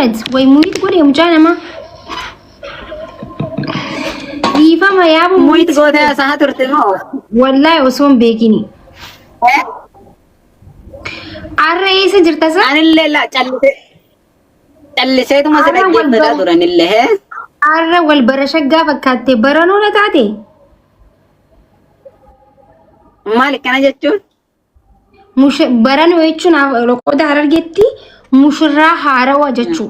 Ahmed ويموت قولي يوم جانا ما يفهم يا أبو مويت قوتها ساعة ترتمو والله وسوم بيكيني الرئيس جرتاسا أنا اللي لا تلسيت ما سرقت بدا دوران اللي هي والبرشة فكاتي برانو نتاتي مالك أنا جتون مش برانو يجون ركود هرجتي مشرا هاروا جتشو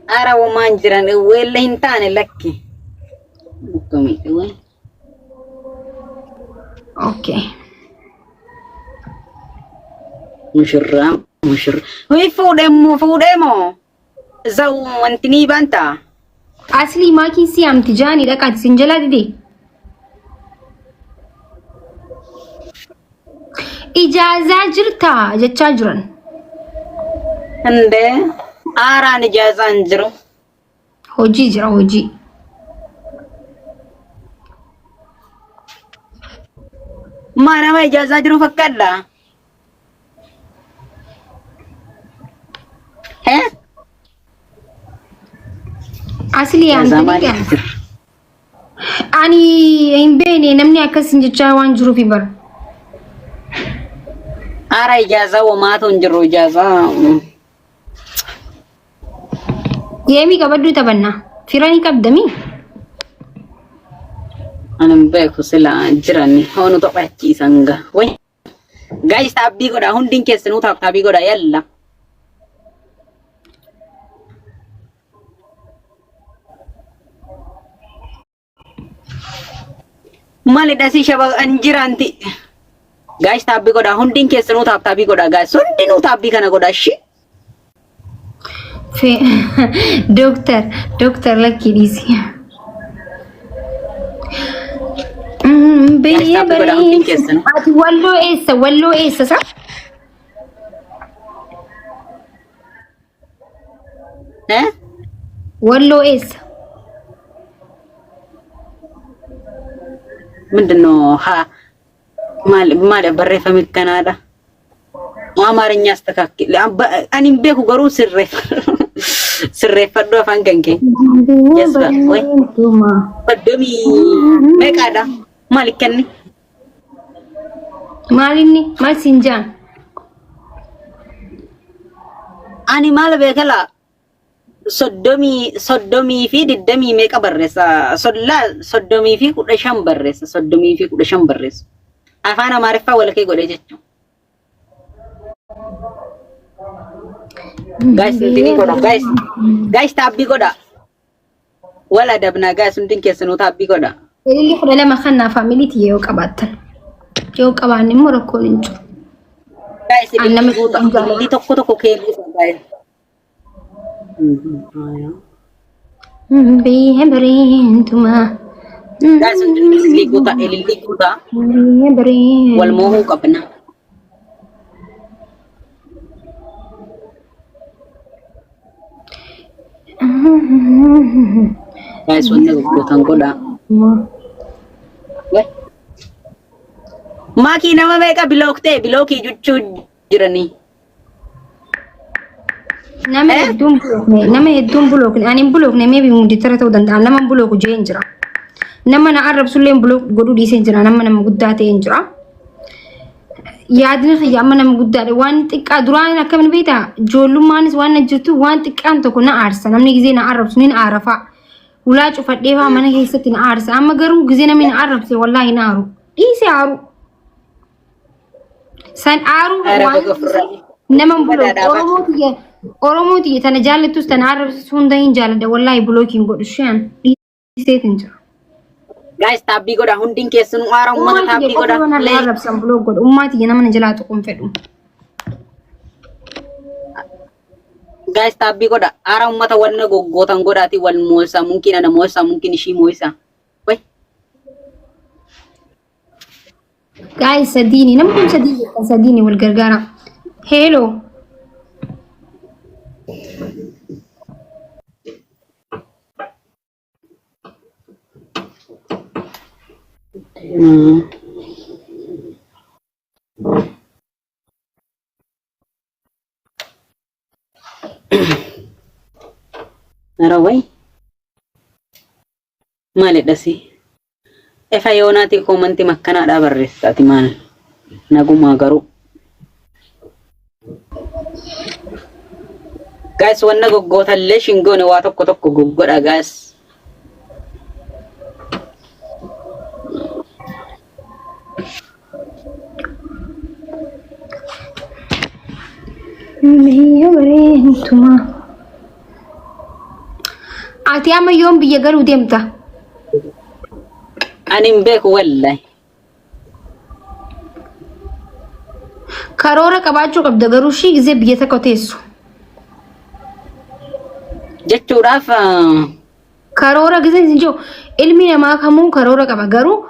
أرى وما نجران ولا هنتان لكي بكمي وين اوكي مشرا وي فودمو زو وانتني بانتا اصلي ما كيسي ام تجاني لك سنجلا دي إجازة جرتا جتشا جرن هنده آران إجازة انجرو هوجي جرا هوجي ما أنا ما إجازة جرو فكرلا ها أصلي ام تجاني أني إن بيني نمني أكسن جتشا وان جرو في بر أرى إجازة وما تنجرو إجازة يمي كبدو تبنا فيراني كبدمي أنا مبيكو سلا جراني هونو تقعتي سنغا وين guys تابي قدا هندين كيسنو تابي قدا يلا مالي داسي شباب انجرانتي guys تابي قدا هندين كيسنو تابي قدا guys هندينو تابي كنا قدا شي في دكتور لك ديسي بيا برين ولو إيسا صح ها ولو إيسا مندنو ها مال بري فمي كندا ما مارني استكاكي أنا مبيكو قرو سرف فدو فانكنكي يسبا وي فدومي ميكادا مالك كني ماليني مال سنجان أنا مال بيكلا صدومي في ددمي ميكا برسا صدومي في كل شام برسا صدومي في كل شام برسا أفانا معرفة ولا كي قولي جتشو guys nintini koda guys tabbi koda wala dabna guys nintin kesano tabbi koda اللي خلا لما خلنا فاميليتي يو قباتن يو قباني مركو نجو guys اللي توكو كيلو guys بيهبرين تما guys اللي كوتا بيهبرين والموهو قبنا guys wanne gotan goda maki nama meka bilokte juchu jirani nama hedum bulok ani bulok ne maybe mundi tarata udanda nama bulok jenjra nama na arab sulen bulok godu di senjra nama nam guddate enjra yaadni khiyama nam guddade wan tika durana kamen beta jollumanis wan jirtu wan tikan to kuna arsa namni gize na arab sunin arafa ولا شوف الديفا ما نجي ستين عارس أما قرو جزينا من عرب سي والله نارو إيسي عارو سان عارو نما بلو أوروموتي تنجال تستن عرب سوندين جال ده والله بلوكين قد شان إيسي تنجر guys tapi goda hunding kesunu arang mana tapi goda le عرب سان بلو قد أمتي نما نجلاتكم فدو guys tapi goda arang mata warna gogotan goda ti wal mosa mungkin ada mosa mungkin isi mosa weh guys sadini namkum sadini wal gargara hello Naraway. Maalidhasi. Efa yoonaati komanti makkanaadhaa barreessitaati maal nagumaa garuu. Guys, wanna goggootallee shingoone waa tokko tokko goggodha guys. Biyya bareentuma. Ati amma yoom biyya garuu deemta? Ani hin beeku wallahi. Karoora qabaachuu qabda garuu shii gisee biyya tokko teessu. Jechuudhaaf Karoora gisee sinjoo ilmi namaa kamuu karoora qaba garuu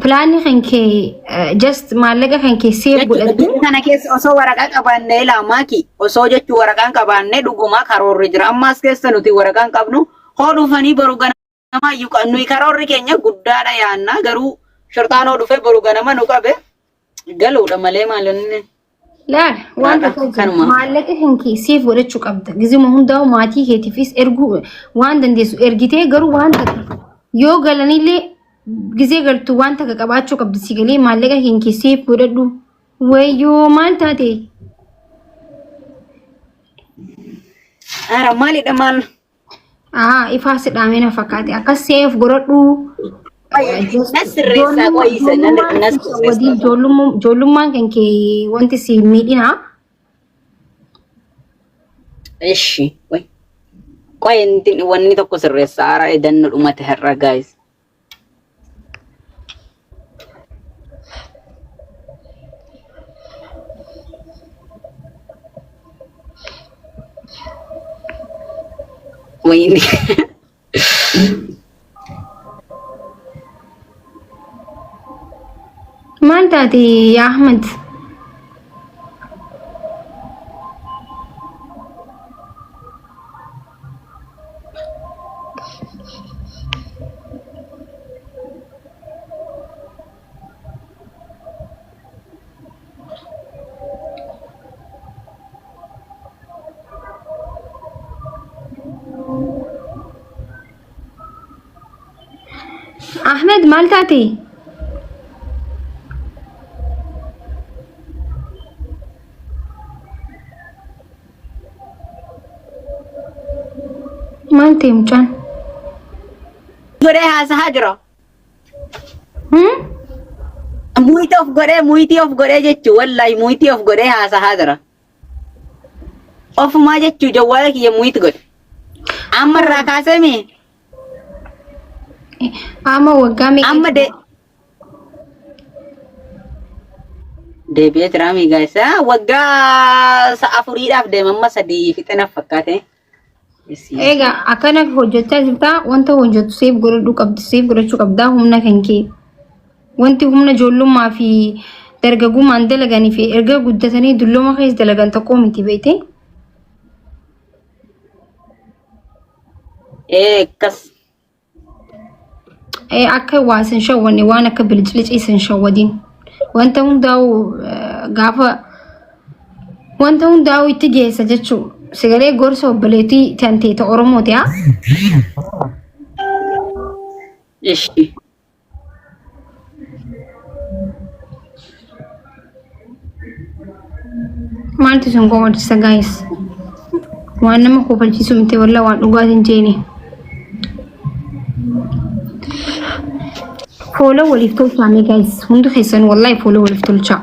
pilaanii kan kee just maallaqa kan kee seef godhatu. Kana keessa osoo waraqaa qabaannee laamaaki osoo jechuu waraqaan qabaannee dhugumaa karoorri jira. Ammaas keessa nuti waraqaan qabnu hoo dhufanii boru ganama iyyuu nuyi karoorri keenya guddaadha yaannaa garuu shortaanoo dhufee boru ganama nu qabe galuudha malee maalinni. Laal wanta kanuma maallaqa kan kee seef godhachuu qabda. Gizima hundaa'u maatii keetiifis erguu waan dandeessu ergitee garuu wanta yoo galanillee gisee galtu wanta qabaachuu qabdi si galee maallaqa kan kee seef godhadhu. Wayyoo maal taate? Ara maalidha maal? Ifaa sidhaamee na fakkaate akkas seef godhadhu. Nasirreessaa qoyisa nasirreessaa. Ijoollummaan kan kee wanti si miidhina. Ishi qoy wanni tokko sirreessaa ara edannu dhumate har'a guys. Wayne. Maal taate yaa Ahmed? Ahmed maal taate? Maal ta'e mucaan? Godhee haasahaa jira. Muyitii of godhee jechuu wallahi muyitii of godhee haasahaa jira. Ofumaa jechuu jawwaala kiyya muyiti godhe. Amma irraa kaasee mee? Amma waggaa meeqa? Amma deebi'ee jira miigaa isaa waggaa sa'a afuriidhaaf deema amma sadii fixinaaf fakkaate. Egaa akkana hojjechaa jirta wanta hojjetu seef godhachuu qabdi seef godhachuu qabda humna kan kee wanti humna ijoollummaa fi dargaggummaan dalaganii fi erga guddatanii dullooma keessa dalagan tokko miti beekte. Akkas. Akka waasan shawwanne waan akka bilchiliisan shawwadin wanta hundaa'u gaafa wanta hundaa'u itti geessa jechuudha. Sagalee gorsa obboleettii tantee ta Oromooti haa? Ishi. Maaltu sun kofalchisa guys? Waan nama kofalchiisu miti walla waan dhugaatiin hin jeeni. Follow waliif tolchaa mee guys? Hundi keessan wallahi follow waliif tolchaa.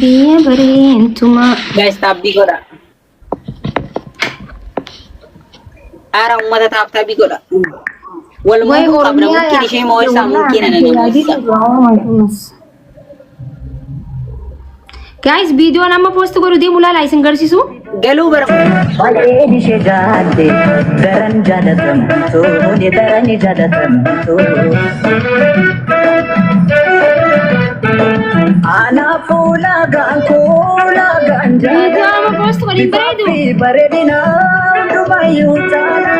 Biyya bareentuma. Guys, taabbii godha. Ara ummata taabbii godha. Walumaa qabna mungkin ishee moo isaa mungkin ananiisa. Guys, video nama post godhu deemu laala isin garsiisu. Galuu baay'ee ishee jaatte daran jaalatamtu ni daran jaalatamtu. Ana fuula gaanjaa. Video nama post godhin bareedu. Bareedina dubaayuu taala.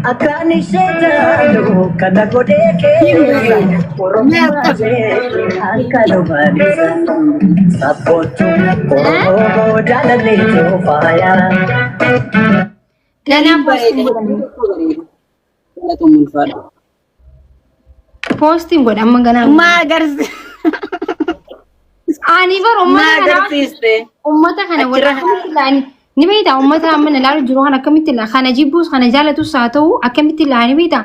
Akan ishee kana godhee keessa Oromoo beekan kanumaanisa sabbootu Oromoo jaalalleetu faaya. Ganaan postiin godha amma ganaan. Maagarsi. Ani bar ummata kana wala ni beeta ummata amma ilaalu jiru kana akkamitti kana jibbus kana jaalatus haa ta'u akkamitti ilaani beeta.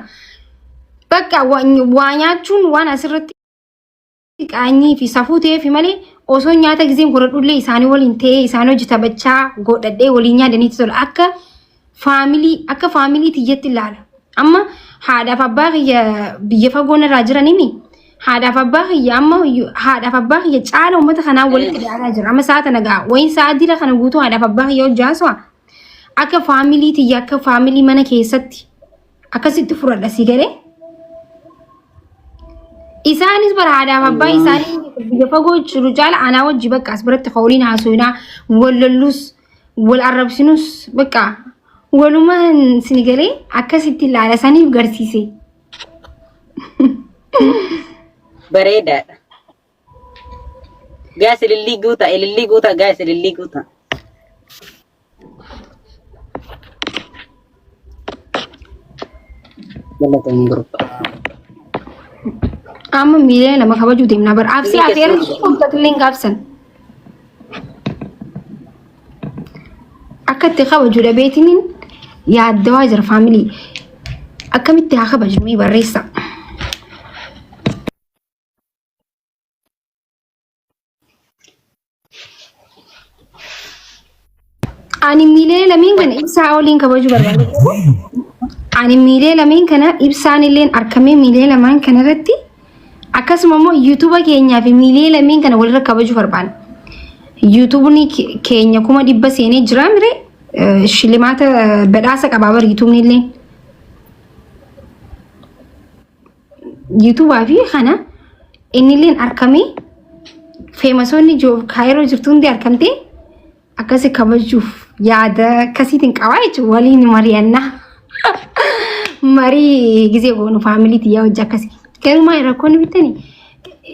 Bakka waa nyaachuun waan asirratti qaanyii fi safuu ta'eef malee osoo nyaata giseen godhadhullee isaanii waliin ta'ee isaan hojii taphachaa godhadhee waliin nyaadaniiti tola akka faamilii tiyyatti ilaala. Amma haadhaaf abbaa kiyya biyya fagoon irraa jiranimi haadhaaf abbaa kiyya amma haadhaaf abbaa kiyya caala uummata kanaa walitti dhiyaataa jira. Amma saata nagaa wayin sa'aadira kana guutuu haadhaaf abbaa kiyya hojjaaswa akka faamilii tiyya akka faamilii mana keessatti akkasitti furadha si galee. Isaanis bara haadhaaf abbaa isaanii biyya fagoo jiru caala anaa wajji bakka as biratti qawliin haasofnaa wal lollus wal arrabsinus bakka walumaan si galee akkasitti ilaala saniif garsiise. Bareedaadha. Gaas ilillii guuta gaas ilillii guuta. Galatoon guruppa. Amma miilee lama kabajuu deemna bara absii afeera uummatillee gaafsan. Akka itti kabajuu dhabeetiniin yaaddawaa jira faamilii. Akkamitti haa kabajnu barreessa. Ani miilee lameen kana ibsaa waliin kabajuu barbaada. Ani miilee lameen kana ibsaan illeen arkamee miilee lamaan kana irratti akkasuma immoo yuutuuba keenyaa fi miilee lameen kana walirra kabajuu barbaada. Yuutuubni keenya 100 seenee jira mire shillimaata badhaasa qabaa bar yuutuubni illee. Yuutuubaa fi kana inni illeen arkamee feemasoonni kaayiroo jirtu hundi arkamtee akkasi kabajuuf yaada akkasiitiin qabaa jechuudha waliin mari'annaa. Marii gisee goonu faamilii tiyyaa hojii akkasii. Keerumaa rakkoonni bitanii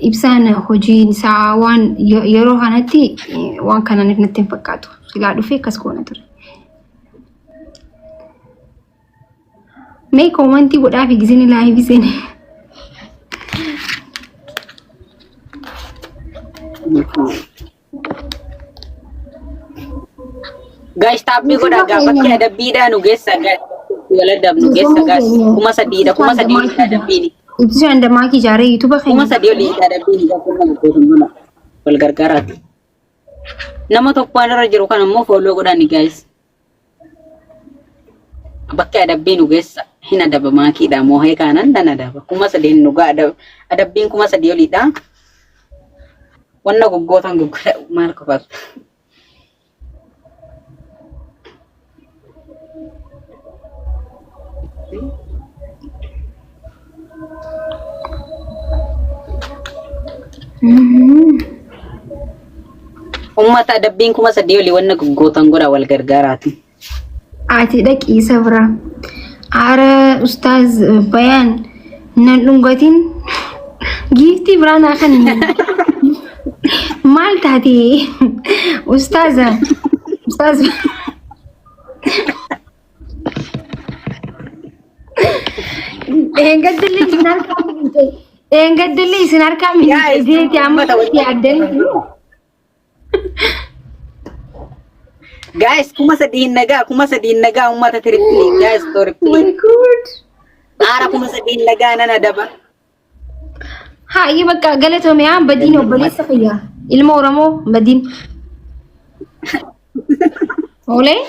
ibsaan hojiin isaa waan yeroo kanatti waan kananiif natti hin fakkaatu. Silaa dhufee akkas goona ture. Mee koomantii godhaa fi giseen ilaa ibseen. Guys, tapi kau dah gak pakai ada bida nu guys, agak waladam nu guys, agak kuma sadii ada bini. Itu sih anda maki jari itu bah. Kuma sadii li ada bini, aku nak kau tunggu wal gargarat. Nama tokko ana jiru kan ammoo follow godhan ni guys. Pakai ada bini guys, hin ada maki dah mau hai kanan dan ada kuma sadii nu gak ada bini kuma sadii li dah. Wanna gugotan gugotan mal ko ba. Ummata adabbiin kuma sadii olii wanna guggootan godha wal gargaaraati. Ati dhaqii sabra. Aara ustaaz bayaan nan dhungatiin giiftii biraan akan maal taate ustaaz engadilli sinar kami jeeti amma yaaddan. Guys, kuma sadiin nagaa ummata trippli guys trippli. My god. Aara kuma sadiin nagaa nan adaba. Haa iya bakka galatoomee badiin obboleessa fayyaa ilma Oromoo badiin. Olee?